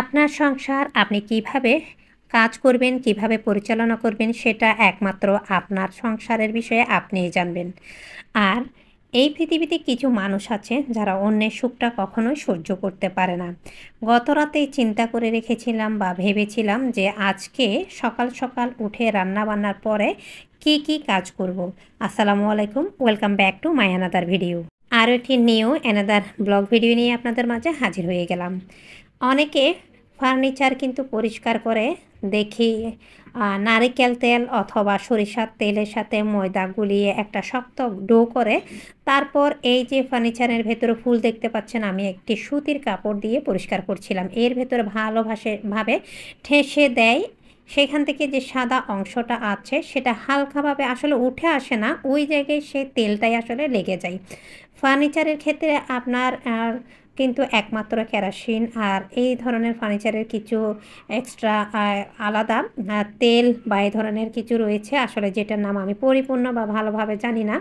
আপনার সংসার আপনি কিভাবে কাজ করবেন, কিভাবে পরিচালনা করবেন সেটা একমাত্র আপনার সংসারের বিষয়ে আপনিই জানবেন। আর এই পৃথিবীতে কিছু মানুষ আছে যারা অন্যের সুখটা কখনোই সহ্য করতে পারে না। গতরাতেই চিন্তা করে রেখেছিলাম বা ভেবেছিলাম যে আজকে সকাল, সকাল উঠে রান্না-বান্নার পরে কি কাজ করব। আসসালামু আলাইকুম, welcome back to my another video. আরও একটি নিউ অ্যানাদার ব্লগ ভিডিও নিয়ে আপনাদের মাঝে হাজির হয়ে গেলাম। অনেকে ফার্নিচার কিন্তু পরিষ্কার করে দেখি নারিকেল তেল অথবা সরিষার তেলের সাথে ময়দা গুলিয়ে একটা শক্ত ডো করে তারপর এই যে ফার্নিচারের ভেতরে ফুল দেখতে পাচ্ছেন, আমি একটি সুতির কাপড় দিয়ে পরিষ্কার করছিলাম। এর ভেতরে ভাবে ঠেসে দেয়, সেখান থেকে যে সাদা অংশটা আছে সেটা হালকাভাবে আসলে উঠে আসে না, ওই জায়গায় সেই তেলটাই আসলে লেগে যায়। ফার্নিচারের ক্ষেত্রে আপনার কিন্তু একমাত্র কেরোসিন আর এই ধরনের ফার্নিচারের কিছু এক্সট্রা আলাদা তেল বা এই ধরনের কিছু রয়েছে, আসলে যেটার নাম আমি পরিপূর্ণ বা ভালোভাবে জানি না।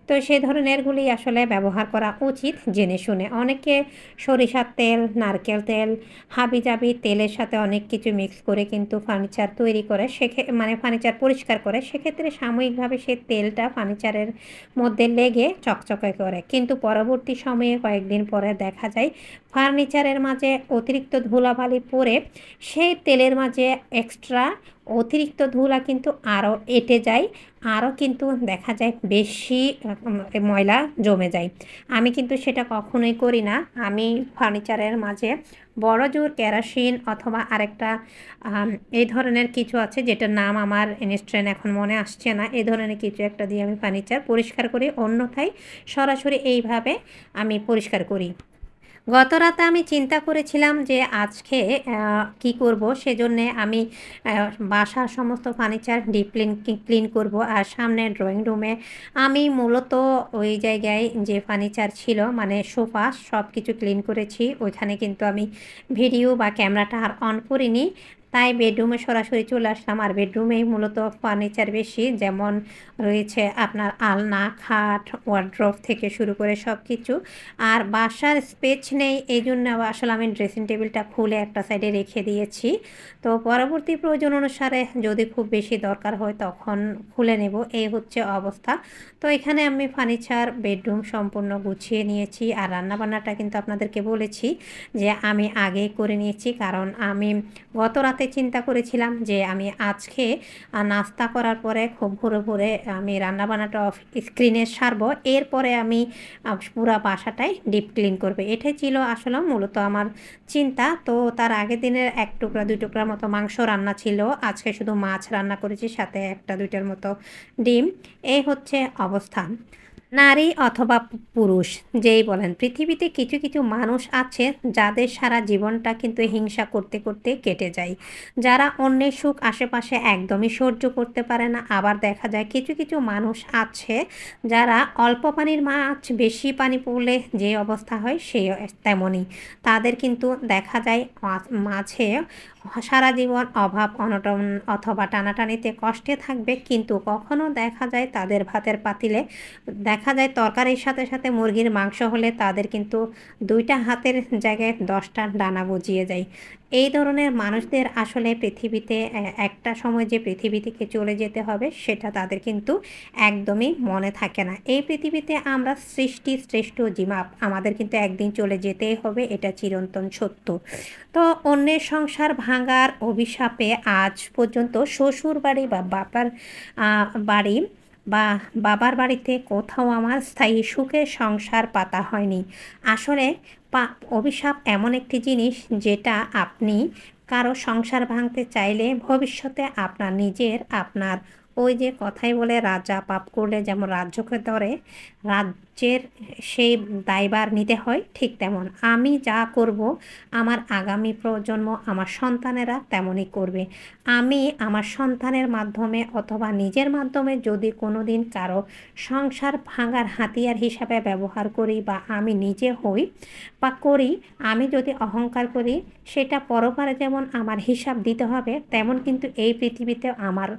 তো সেই ধরনেরগুলি আসলে ব্যবহার করা উচিত জেনে শুনে। অনেকে সরিষার তেল, নারকেল তেল, হাবিজাবি তেলের সাথে অনেক কিছু মিক্স করে কিন্তু ফার্নিচার তৈরি করে, মানে ফার্নিচার পরিষ্কার করে। সেক্ষেত্রে সাময়িকভাবে সে তেলটা ফার্নিচারের মধ্যে লেগে চকচকে করে, কিন্তু পরবর্তী সময়ে কয়েকদিন পরে দেখা যায় ফার্নিচারের মাঝে অতিরিক্ত ধুলাবালি পড়ে সেই তেলের মাঝে এক্সট্রা অতিরিক্ত ধুলা কিন্তু আরও এঁটে যায়, আরও কিন্তু দেখা যায় বেশি ময়লা জমে যায়। আমি কিন্তু সেটা কখনোই করি না। আমি ফার্নিচারের মাঝে বড় জোর কেরোসিন অথবা আরেকটা এই ধরনের কিছু আছে যেটার নাম আমার ইনস্ট্যান্ট এখন মনে আসছে না, এই ধরনের কিছু একটা দিয়ে আমি ফার্নিচার পরিষ্কার করি, অন্যথায় সরাসরি এইভাবে আমি পরিষ্কার করি। গতরাতে আমি চিন্তা করেছিলাম যে আজকে কি করব, সেজন্যে আমি বাসার সমস্ত ফার্নিচার ডিপ ক্লিন করব। আর সামনে ড্রয়িং রুমে আমি মূলত ওই জায়গায় যে ফার্নিচার ছিল মানে সোফা সব কিছু ক্লিন করেছি। ওইখানে কিন্তু আমি ভিডিও বা ক্যামেরাটা আর অন করিনি, তাই বেডরুমে সরাসরি চলে আসলাম। আর বেডরুমেই মূলত ফার্নিচার বেশি, যেমন রয়েছে আপনার আলনা, খাট, ওয়ার্ড্রোব থেকে শুরু করে সব কিছু। আর বাসার স্পেস নেই, এই জন্য আসলে আমি ড্রেসিং টেবিলটা খুলে একটা সাইডে রেখে দিয়েছি। তো পরবর্তী প্রয়োজন অনুসারে যদি খুব বেশি দরকার হয় তখন খুলে নেব, এই হচ্ছে অবস্থা। তো এখানে আমি ফার্নিচার বেডরুম সম্পূর্ণ গুছিয়ে নিয়েছি। আর রান্নাবান্নাটা কিন্তু আপনাদেরকে বলেছি যে আমি আগেই করে নিয়েছি, কারণ আমি গত রাতে চিন্তা করেছিলাম যে আমি আজকে নাস্তা করার পরে খুব ভোরে ভোরে আমি রান্নাবান্নাটা অফ স্ক্রিনে সারবো, এরপরে আমি পুরা বাসাটাই ডিপ ক্লিন করবে, এটাই ছিল আসলে মূলত আমার চিন্তা। তো তার আগের দিনের 1 টুকরা 2 টুকরার মতো মাংস রান্না ছিল, আজকে শুধু মাছ রান্না করেছি, সাথে 1-2টার মতো ডিম। এই হচ্ছে অবস্থান। নারী অথবা পুরুষ যেই বলেন, পৃথিবীতে কিছু কিছু মানুষ আছে যাদের সারা জীবনটা কিন্তু হিংসা করতে করতে কেটে যায়, যারা অন্যের সুখ আশেপাশে একদমই সহ্য করতে পারে না। আবার দেখা যায় কিছু কিছু মানুষ আছে যারা অল্প পানির মাছ বেশি পানি পড়লে যে অবস্থা হয় সেই তেমনই, তাদের কিন্তু দেখা যায় মাঝে সারা জীবন অভাব অনটন অথবা টানাটানিতে কষ্টে থাকবে, কিন্তু কখনো দেখা যায় তাদের ভাতের পাতিলে দেখা যায় তরকারির সাথে সাথে মুরগির মাংস হলে তাদের কিন্তু 2টা হাতের জায়গায় 10টা ডানা গজিয়ে যায়। এই ধরনের মানুষদের আসলে পৃথিবীতে একটা সময় যে পৃথিবী থেকে চলে যেতে হবে সেটা তাদের কিন্তু একদমই মনে থাকে না। এই পৃথিবীতে আমরা সৃষ্টি শ্রেষ্ঠ জীব, আমাদের কিন্তু একদিন চলে যেতেই হবে, এটা চিরন্তন সত্য। তো অন্যের সংসার ভাঙার অভিশাপে আজ পর্যন্ত শ্বশুর বাড়ি বা বাড়ি বা বাবার বাড়িতে কোথাও আমার স্থায়ী সুখের সংসার পাতা হয়নি। আসলে অভিশাপ এমন একটি জিনিস যেটা আপনি কারো সংসার ভাঙতে চাইলে ভবিষ্যতে আপনার ওই যে কথাই বলে রাজা পাপ করলে যেমন রাজ্যকে ধরে, রাজ্যের সেই দায়ভার নিতে হয়, ঠিক তেমন আমি যা করব আমার আগামী প্রজন্ম আমার সন্তানেরা তেমনই করবে। আমি আমার সন্তানের মাধ্যমে অথবা নিজের মাধ্যমে যদি কোনো দিন কারো সংসার ভাঙার হাতিয়ার হিসাবে ব্যবহার করি বা আমি নিজে হই বা করি, আমি যদি অহংকার করি, সেটা পরপারে যেমন আমার হিসাব দিতে হবে, তেমন কিন্তু এই পৃথিবীতে আমার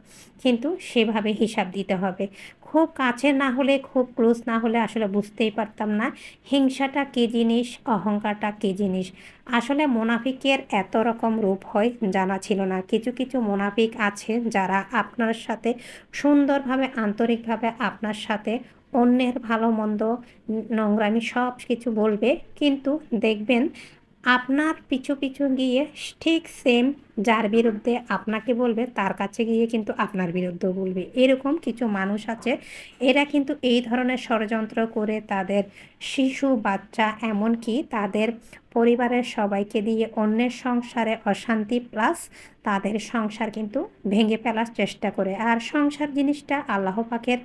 কিন্তু সেভাবে হিসাব দিতে হবে। খুব কাছের না হলে, খুব ক্লোজ না হলে আসলে বুঝতেই পারতাম না হিংসাটা কী জিনিস, অহংকারটা কী জিনিস। আসলে মুনাফিকের এত রকম রূপ হয় জানা ছিল না। কিছু, কিছু মুনাফিক আছে যারা আপনার সাথে সুন্দরভাবে, আন্তরিকভাবে আপনার সাথে অন্যের ভালো-মন্দ, নোংরামি সব কিছু বলবে। কিন্তু দেখবেন আপনার পিছু, পিছু গিয়ে ঠিক সেম যার বিরুদ্ধে আপনাকে বলবে, তার কাছে গিয়ে কিন্তু আপনার বিরুদ্ধেও বলবে। এরকম কিছু মানুষ আছে, এরা কিন্তু এই ধরনের ষড়যন্ত্র করে তাদের শিশু, বাচ্চা এমনকি তাদের পরিবারের সবাইকে দিয়ে অন্যের সংসারে অশান্তি প্লাস তাদের সংসার কিন্তু ভেঙে ফেলার চেষ্টা করে। আর সংসার জিনিসটা আল্লাহ পাকের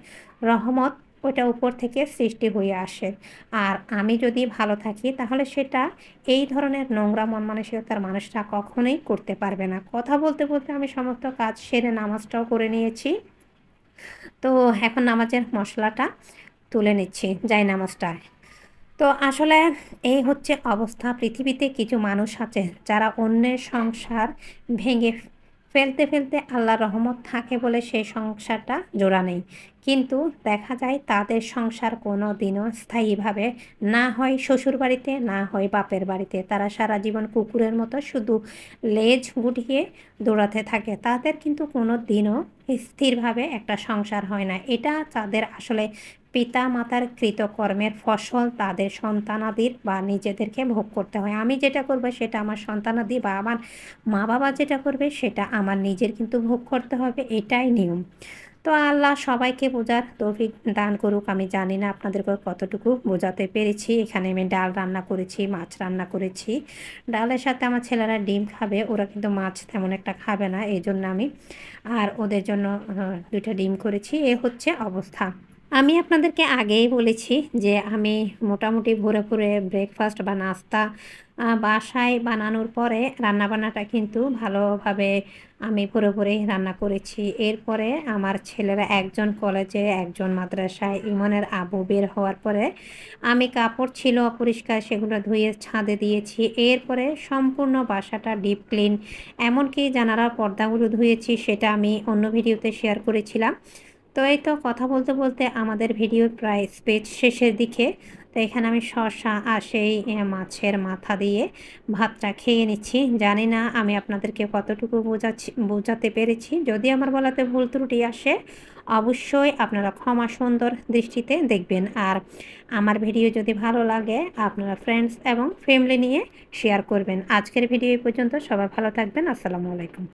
রহমত, ওটা উপর থেকে সৃষ্টি হয়ে আসে। আর আমি যদি ভালো থাকি তাহলে সেটা এই ধরনের নোংরা মন মানসিকতার মানুষরা কখনোই করতে পারবে না। কথা বলতে, বলতে আমি সমস্ত কাজ সেরে নামাজটাও করে নিয়েছি। তো এখন নামাজের মসলাটা তুলে নিচ্ছি জায়নামাজটায়। তো আসলে এই হচ্ছে অবস্থা। পৃথিবীতে কিছু মানুষ আছে যারা অন্যের সংসার ভেঙে ফেলতে, ফেলতে আল্লাহর রহমত থাকে বলে সেই সংসারটা জোড়া নেই। কিন্তু দেখা যায় তাদের সংসার কোনো দিনও স্থায়ীভাবে না হয় শ্বশুরবাড়িতে, না হয় বাপের বাড়িতে। তারা সারা জীবন কুকুরের মতো শুধু লেজ গুটিয়ে দৌড়াতে থাকে। তাদের কিন্তু কোনো দিনও স্থিরভাবে একটা সংসার হয় না। এটা তাদের আসলে পিতা-মাতার কৃতকর্মের ফসল তাদের সন্তানাদির বা নিজেদেরকে ভোগ করতে হয়। আমি যেটা করব সেটা আমার সন্তানাদি বা আমার মা-বাবা যেটা করবে সেটা আমার নিজের কিন্তু ভোগ করতে হবে, এটাই নিয়ম। তো আল্লাহ সবাইকে বোঝার তৌফিক দান করুক। আমি জানি না আপনাদেরকে কতটুকু বোঝাতে পেরেছি। এখানে আমি ডাল রান্না করেছি, মাছ রান্না করেছি। ডালের সাথে আমার ছেলেরা ডিম খাবে, ওরা কিন্তু মাছ তেমন একটা খাবে না, এজন্য আমি আর ওদের জন্য ২ টা ডিম করেছি। এ হচ্ছে অবস্থা। আমি আপনাদেরকে আগেই বলেছি যে আমি মোটামুটি ভোরে, ভোরে ব্রেকফাস্ট বা নাস্তা বাসায় বানানোর পরে রান্নাবান্নাটা কিন্তু ভালোভাবে আমি ভোরে, ভোরেই রান্না করেছি। এরপরে আমার ছেলেরা একজন কলেজে, একজন মাদ্রাসায়, ইমনের আব্বু বের হওয়ার পরে আমি কাপড় ছিল অপরিষ্কার সেগুলো ধুয়ে ছাদে দিয়েছি। এরপরে সম্পূর্ণ বাসাটা ডিপ ক্লিন, এমনকি জানালার পর্দাগুলো ধুয়েছি, সেটা আমি অন্য ভিডিওতে শেয়ার করেছিলাম। তো এই তো কথা বলতে, বলতে আমাদের ভিডিও প্রায় স্পেচ শেষের দিকে। তো এখানে আমি শসা আর সেই মাছের মাথা দিয়ে ভাতটা খেয়ে নিচ্ছি। জানি না আমি আপনাদেরকে কতটুকু বোঝাতে পেরেছি। যদি আমার বলাতে ভুল ত্রুটি আসে, অবশ্যই আপনারা ক্ষমা সুন্দর দৃষ্টিতে দেখবেন। আর আমার ভিডিও যদি ভালো লাগে আপনারা ফ্রেন্ডস এবং ফ্যামিলি নিয়ে শেয়ার করবেন। আজকের ভিডিও এই পর্যন্ত। সবাই ভালো থাকবেন। আসসালামু আলাইকুম।